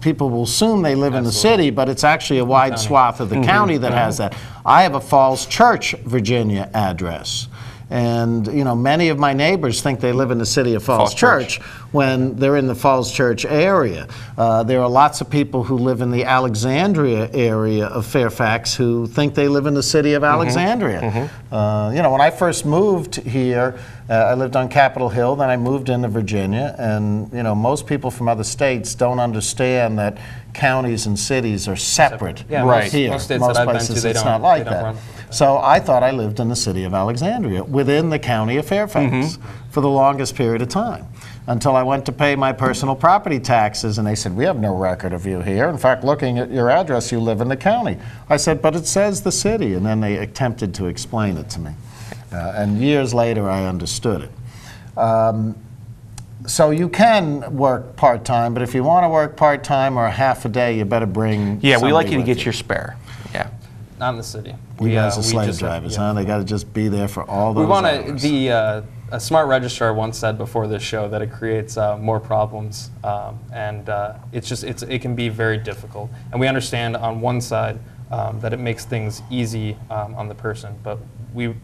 people will assume they live in the city, but it's actually a wide swath of the county that has that. I have a Falls Church, Virginia address. And, you know, many of my neighbors think they live in the city of Falls Church when they're in the Falls Church area. There are lots of people who live in the Alexandria area of Fairfax who think they live in the city of Alexandria. You know, when I first moved here, I lived on Capitol Hill, then I moved into Virginia, and, you know, most people from other states don't understand that counties and cities are separate. Yeah, Right here. Most states that I've been to, they it's don't, not like they don't that. run. So I thought I lived in the city of Alexandria, within the county of Fairfax, for the longest period of time, until I went to pay my personal property taxes, and they said, we have no record of you here. In fact, looking at your address, you live in the county. I said, but it says the city, and then they attempted to explain it to me. And years later, I understood it. So you can work part-time, but if you want to work part-time or a half a day, you better bring Yeah, we like somebody you to with get your spare. Yeah. Not in the city. You guys are we slave just- drivers, yeah. huh? They got to just be there for all those We want hours. to, a smart registrar once said before this show that it creates more problems, and it can be very difficult. And we understand on one side that it makes things easy on the person, but we've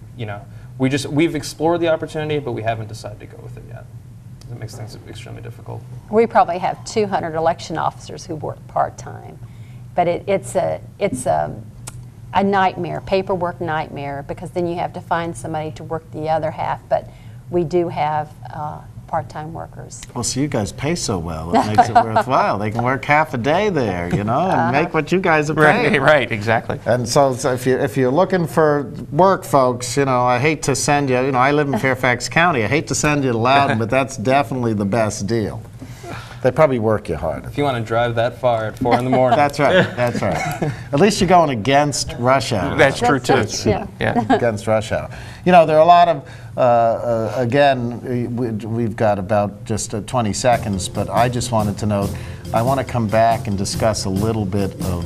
explored the opportunity, but we haven't decided to go with it yet. It makes things extremely difficult. We probably have 200 election officers who work part-time, but it's a nightmare, paperwork nightmare, because then you have to find somebody to work the other half. But we do have part-time workers. Well, so you guys pay so well, it makes it worthwhile. They can work half a day there, you know, and make what you guys are paying. Right, exactly. And so if you're looking for work, folks, you know, I hate to send you, I live in Fairfax County. I hate to send you to Loudon, but that's definitely the best deal. They probably work you hard. If you want to drive that far at 4 in the morning. That's right, that's right. At least you're going against rush hour. That's true, too. Yeah. Against rush hour. You know, there are a lot of, again, we've got about just 20 seconds, but I just wanted to note, I want to come back and discuss a little bit of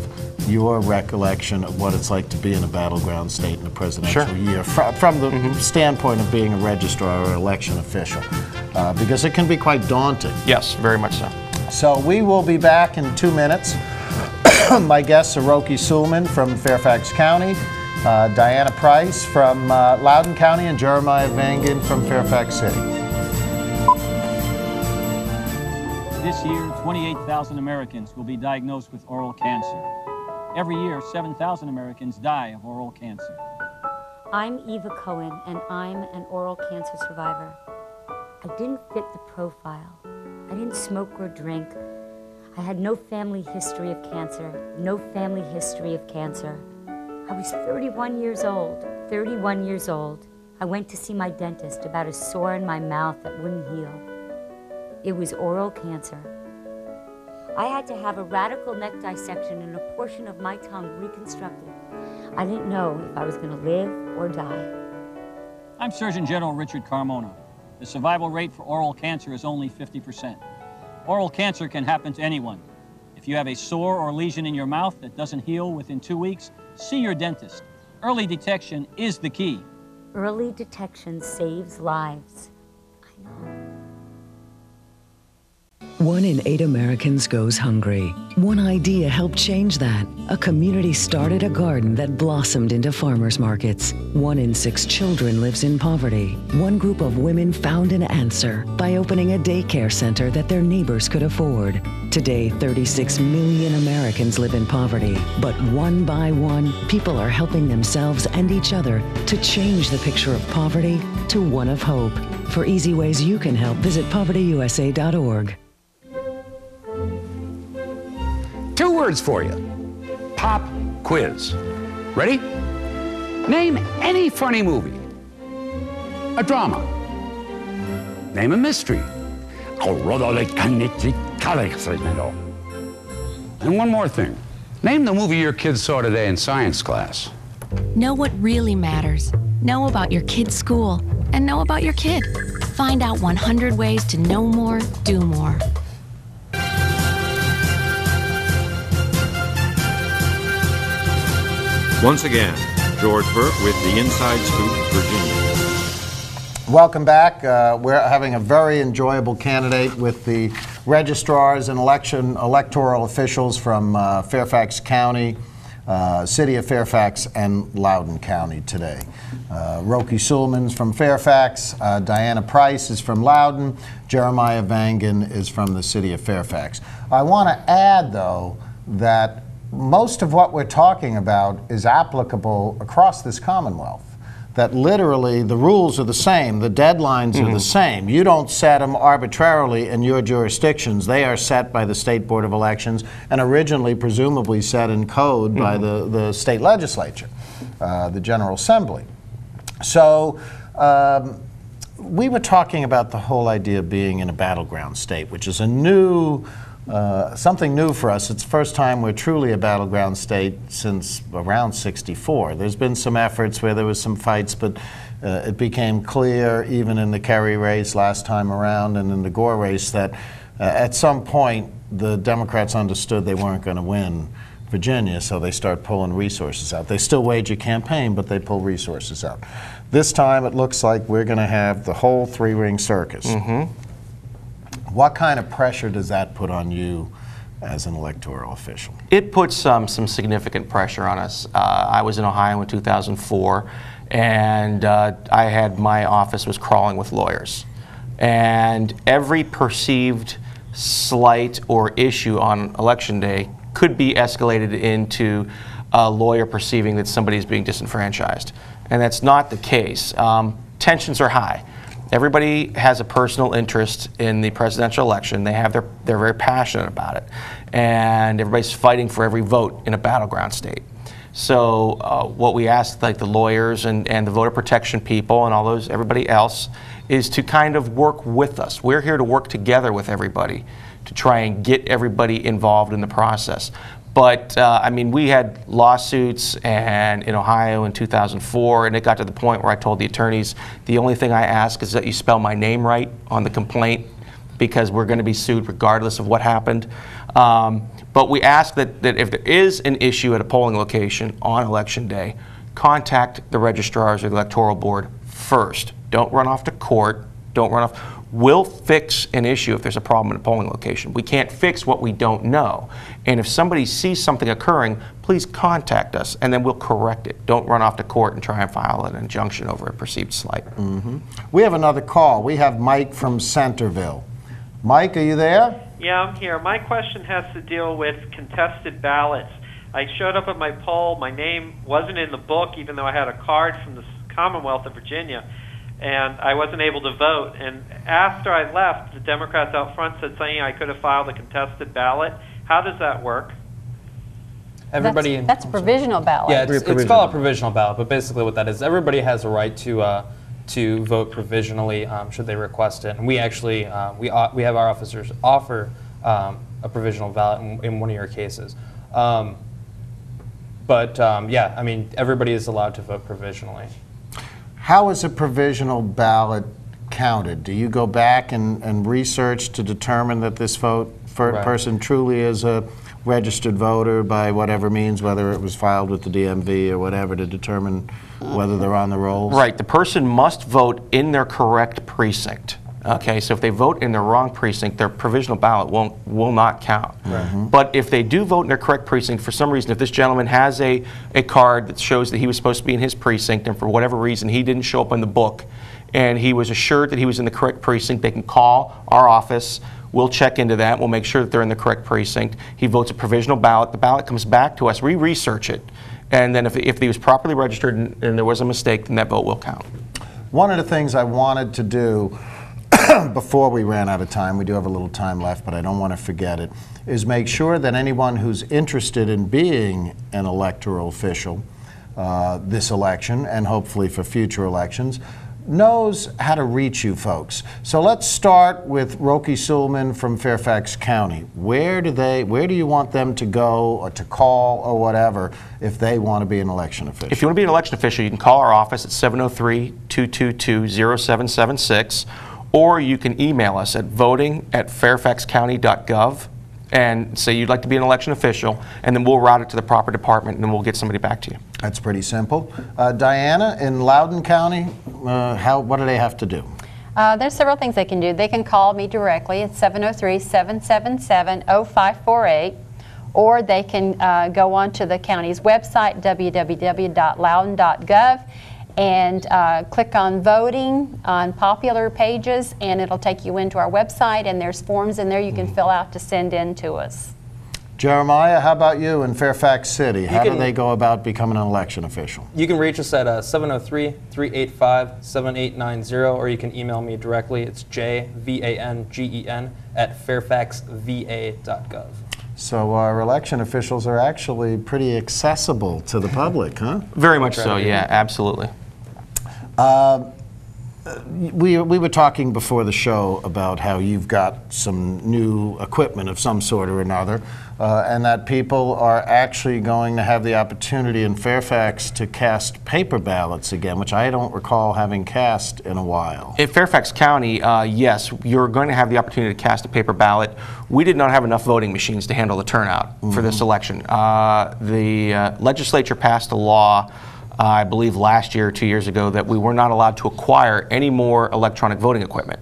your recollection of what it's like to be in a battleground state in a presidential year from the standpoint of being a registrar or election official, because it can be quite daunting. Yes, very much so. So we will be back in 2 minutes. My guests are Roki Suleman from Fairfax County, Diana Price from Loudoun County, and Jeremiah Vangen from Fairfax City. this year, 28,000 Americans will be diagnosed with oral cancer. Every year, 7,000 Americans die of oral cancer. I'm Eva Cohen, and I'm an oral cancer survivor. I didn't fit the profile. I didn't smoke or drink. I had no family history of cancer, no family history of cancer. I was 31 years old. 31 years old. I went to see my dentist about a sore in my mouth that wouldn't heal. It was oral cancer. I had to have a radical neck dissection and a portion of my tongue reconstructed. I didn't know if I was going to live or die. I'm Surgeon General Richard Carmona. The survival rate for oral cancer is only 50%. Oral cancer can happen to anyone. If you have a sore or lesion in your mouth that doesn't heal within 2 weeks, see your dentist. Early detection is the key. Early detection saves lives. 1 in 8 Americans goes hungry. One idea helped change that. A community started a garden that blossomed into farmers markets. 1 in 6 children lives in poverty. One group of women found an answer by opening a daycare center that their neighbors could afford. Today, 36 million Americans live in poverty, but one by one, people are helping themselves and each other to change the picture of poverty to one of hope. For easy ways you can help, visit povertyusa.org. 2 words for you. Pop quiz. Ready? Name any funny movie. A drama. Name a mystery. And one more thing. Name the movie your kids saw today in science class. Know what really matters. Know about your kid's school. And know about your kid. Find out 100 ways to know more, do more. Once again, George Burke with the Inside Scoop, Virginia. Welcome back. We're having a very enjoyable candidate with the registrars and electoral officials from Fairfax County, City of Fairfax, and Loudoun County today. Roki Suleman's from Fairfax, Diana Price is from Loudoun, Jeremiah Vangan is from the City of Fairfax. I want to add, though, that most of what we're talking about is applicable across this Commonwealth. That literally the rules are the same, the deadlines are the same. You don't set them arbitrarily in your jurisdictions. They are set by the State Board of Elections and originally presumably set in code by the state legislature, the General Assembly. So we were talking about the whole idea of being in a battleground state, which is a new something new for us. It's the first time we're truly a battleground state since around '64. There's been some efforts where there was some fights, but it became clear even in the Kerry race last time around and in the Gore race that at some point the Democrats understood they weren't going to win Virginia, so they start pulling resources out. They still wage a campaign, but they pull resources out. This time it looks like we're going to have the whole three-ring circus. What kind of pressure does that put on you as an electoral official? It puts some significant pressure on us. I was in Ohio in 2004, and my office was crawling with lawyers. And every perceived slight or issue on Election Day could be escalated into a lawyer perceiving that somebody is being disenfranchised. And that's not the case. Tensions are high. Everybody has a personal interest in the presidential election. They're very passionate about it. And everybody's fighting for every vote in a battleground state. So what we ask, like the lawyers and the voter protection people and everybody else, is to kind of work with us. We're here to work together with everybody to try and get everybody involved in the process. But I mean, we had lawsuits in Ohio in 2004, and it got to the point where I told the attorneys, the only thing I ask is that you spell my name right on the complaint, because we're going to be sued regardless of what happened. But we ask that if there is an issue at a polling location on Election Day, contact the registrars or the Electoral Board first. Don't run off to court. Don't run off. We'll fix an issue if there's a problem at a polling location. We can't fix what we don't know. And if somebody sees something occurring, please contact us, and then we'll correct it. Don't run off to court and try and file an injunction over a perceived slight. We have another call. We have Mike from Centerville. Mike, are you there? Yeah, I'm here. My question has to deal with contested ballots. I showed up at my poll. My name wasn't in the book, even though I had a card from the Commonwealth of Virginia, and I wasn't able to vote. And after I left, the Democrats out front said saying I could have filed a contested ballot. How does that work? Everybody. That's a provisional ballot. Yeah, it's called a provisional ballot, but basically what that is, everybody has a right to vote provisionally should they request it. And we actually we have our officers offer a provisional ballot in one of your cases. Yeah, I mean, everybody is allowed to vote provisionally. How is a provisional ballot counted? Do you go back and research to determine that this person truly is a registered voter by whatever means, whether it was filed with the DMV or whatever, to determine whether they're on the rolls? Right. The person must vote in their correct precinct. Okay, so if they vote in the wrong precinct, their provisional ballot will not count. But if they do vote in their correct precinct, for some reason, if this gentleman has a card that shows that he was supposed to be in his precinct and for whatever reason he didn't show up in the book and he was assured that he was in the correct precinct, they can call our office. We'll check into that. We'll make sure that they're in the correct precinct. He votes a provisional ballot. The ballot comes back to us. We research it. And then if he was properly registered and there was a mistake, then that vote will count. One of the things I wanted to do before we ran out of time, we do have a little time left, but I don't want to forget it, is make sure that anyone who's interested in being an electoral official this election, and hopefully for future elections, knows how to reach you folks. So let's start with Roki Suleman from Fairfax County. Where do you want them to go or to call or whatever if they want to be an election official? If you want to be an election official, you can call our office at 703-222-0776, or you can email us at voting@fairfaxcounty.gov and say you'd like to be an election official, and then we'll route it to the proper department and then we'll get somebody back to you. That's pretty simple. Diana, in Loudoun County, what do they have to do? There's several things they can do. They can call me directly at 703-777-0548, or they can go on to the county's website, www.loudoun.gov, and click on voting on popular pages, and it'll take you into our website, and there's forms in there you can fill out to send in to us. Jeremiah, how about you in Fairfax City? How do they go about becoming an election official? You can reach us at 703-385-7890, or you can email me directly. It's jvangen@fairfaxva.gov. So our election officials are actually pretty accessible to the public, huh? Very much so, yeah, absolutely. We were talking before the show about how you've got some new equipment of some sort or another, and that people are actually going to have the opportunity in Fairfax to cast paper ballots again, which I don't recall having cast in a while. In Fairfax County, yes, you're going to have the opportunity to cast a paper ballot. We did not have enough voting machines to handle the turnout for this election. The legislature passed a law I believe last year or 2 years ago, that we were not allowed to acquire any more electronic voting equipment.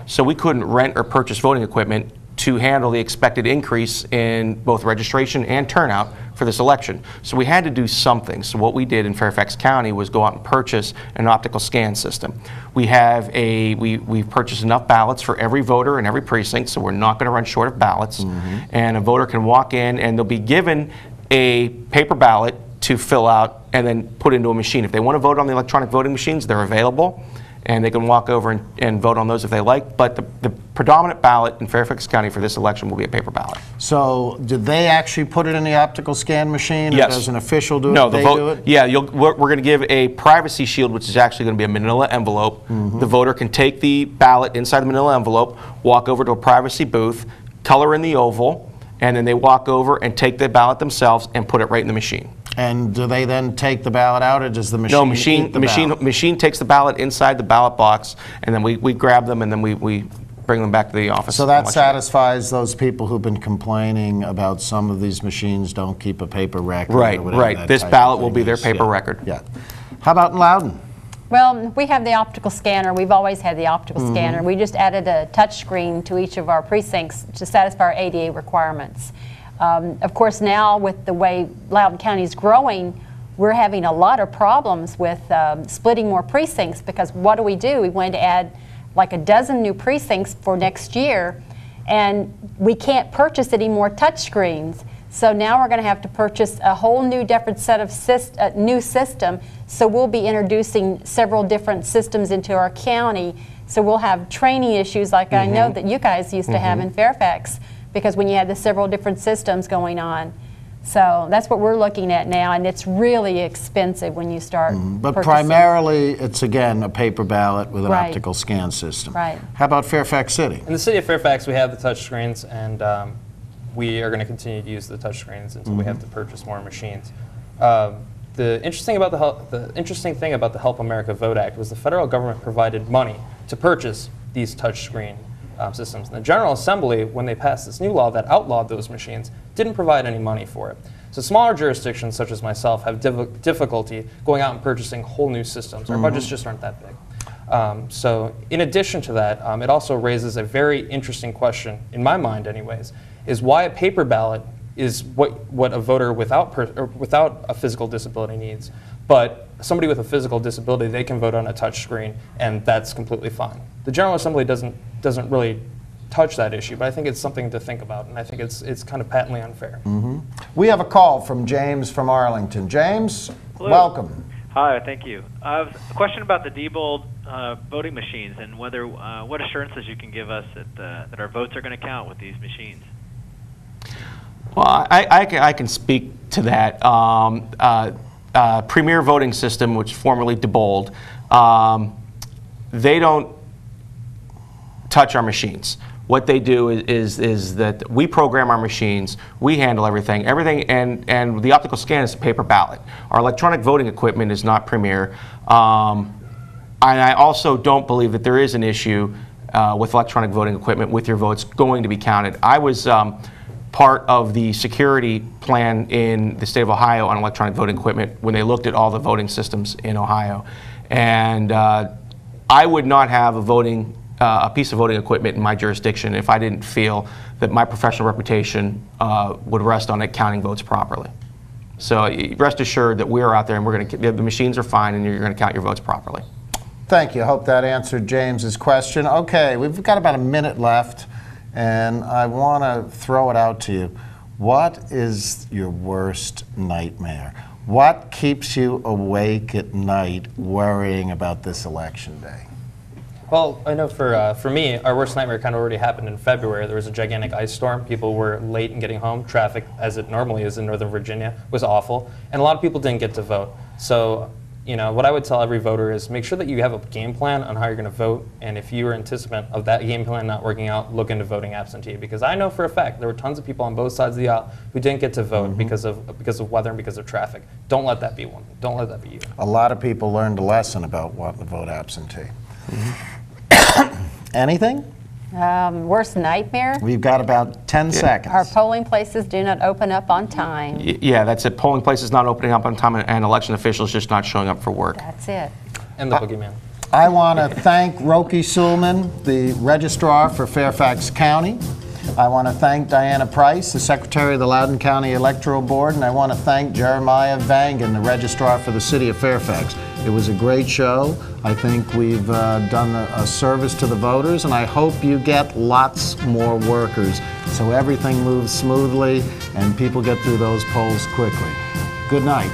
So we couldn't rent or purchase voting equipment to handle the expected increase in both registration and turnout for this election. So we had to do something. So what we did in Fairfax County was go out and purchase an optical scan system. We have we've purchased enough ballots for every voter in every precinct, so we're not going to run short of ballots. And a voter can walk in and they'll be given a paper ballot to fill out and then put into a machine. If they want to vote on the electronic voting machines, they're available, and they can walk over and vote on those if they like. But the predominant ballot in Fairfax County for this election will be a paper ballot. So did they actually put it in the optical scan machine? Yes. Or does an official do it? No, they do it? Yeah, we're going to give a privacy shield, which is actually going to be a manila envelope. The voter can take the ballot inside the manila envelope, walk over to a privacy booth, color in the oval, and then they walk over and take the ballot themselves and put it right in the machine. And do they then take the ballot out, or does the machine eat the ballot? Machine takes the ballot inside the ballot box, and then we grab them and then we bring them back to the office. So that satisfies those people who've been complaining about some of these machines don't keep a paper record. Right, or whatever right. This ballot will be their paper record. Yeah. How about in Loudoun? Well, we have the optical scanner. We've always had the optical scanner. We just added a touch screen to each of our precincts to satisfy our ADA requirements. Of course, now with the way Loudoun County is growing, we're having a lot of problems with splitting more precincts, because what do? We wanted to add like a dozen new precincts for next year, And we can't purchase any more touchscreens. So now we're going to have to purchase a whole new different set of new system. So we'll be introducing several different systems into our county. So we'll have training issues like I know that you guys used to have in Fairfax, because when you had the several different systems going on. So that's what we're looking at now, and it's really expensive when you start But purchasing. primarily, it's again a paper ballot with an Right. optical scan system. Right. How about Fairfax City? In the city of Fairfax, we have the touchscreens, and we are going to continue to use the touchscreens until we have to purchase more machines. The interesting thing about the Help America Vote Act was the federal government provided money to purchase these touchscreen systems. And the General Assembly, when they passed this new law that outlawed those machines, didn't provide any money for it. So smaller jurisdictions such as myself have difficulty going out and purchasing whole new systems. Our budgets just aren't that big. So in addition to that, it also raises a very interesting question, in my mind anyways, is why a paper ballot is what a voter without a physical disability needs. But somebody with a physical disability, they can vote on a touch screen, and that's completely fine. The General Assembly doesn't really touch that issue, but I think it's something to think about, and I think it's kind of patently unfair. We have a call from James from Arlington. James, Hello. welcome. Hi, thank you. A question about the Diebold voting machines and whether what assurances you can give us that our votes are going to count with these machines. Well, I can speak to that. Premier voting system, which formerly Diebold, they don't touch our machines. What they do is that we program our machines, we handle everything, and the optical scan is a paper ballot. Our electronic voting equipment is not Premier. And I also don't believe that there is an issue with electronic voting equipment with your votes going to be counted. I was part of the security plan in the state of Ohio on electronic voting equipment when they looked at all the voting systems in Ohio. And I would not have a piece of voting equipment in my jurisdiction if I didn't feel that my professional reputation would rest on it counting votes properly. So rest assured that we're out there and the machines are fine and you're going to count your votes properly. Thank you. I hope that answered James's question. Okay, we've got about a minute left, and I want to throw it out to you. What is your worst nightmare? What keeps you awake at night worrying about this election day? Well, I know for me, our worst nightmare kind of already happened in February. There was a gigantic ice storm. People were late in getting home. Traffic, as it normally is in Northern Virginia, was awful. And a lot of people didn't get to vote. So, you know, what I would tell every voter is make sure that you have a game plan on how you're going to vote. And if you are anticipant of that game plan not working out, look into voting absentee. Because I know for a fact there were tons of people on both sides of the aisle who didn't get to vote because of weather and because of traffic. Don't let that be one. Don't let that be you. A lot of people learned a lesson about what to vote absentee. Anything? Worst nightmare? We've got about 10 seconds. Our polling places do not open up on time. Yeah, that's it. Polling places not opening up on time and election officials just not showing up for work. That's it. And the boogeyman. I want to thank Roki Suleman, the Registrar for Fairfax County. I want to thank Diana Price, the Secretary of the Loudoun County Electoral Board, and I want to thank Jeremiah Vangan, the Registrar for the City of Fairfax. It was a great show. I think we've done a service to the voters, and I hope you get lots more workers so everything moves smoothly and people get through those polls quickly. Good night.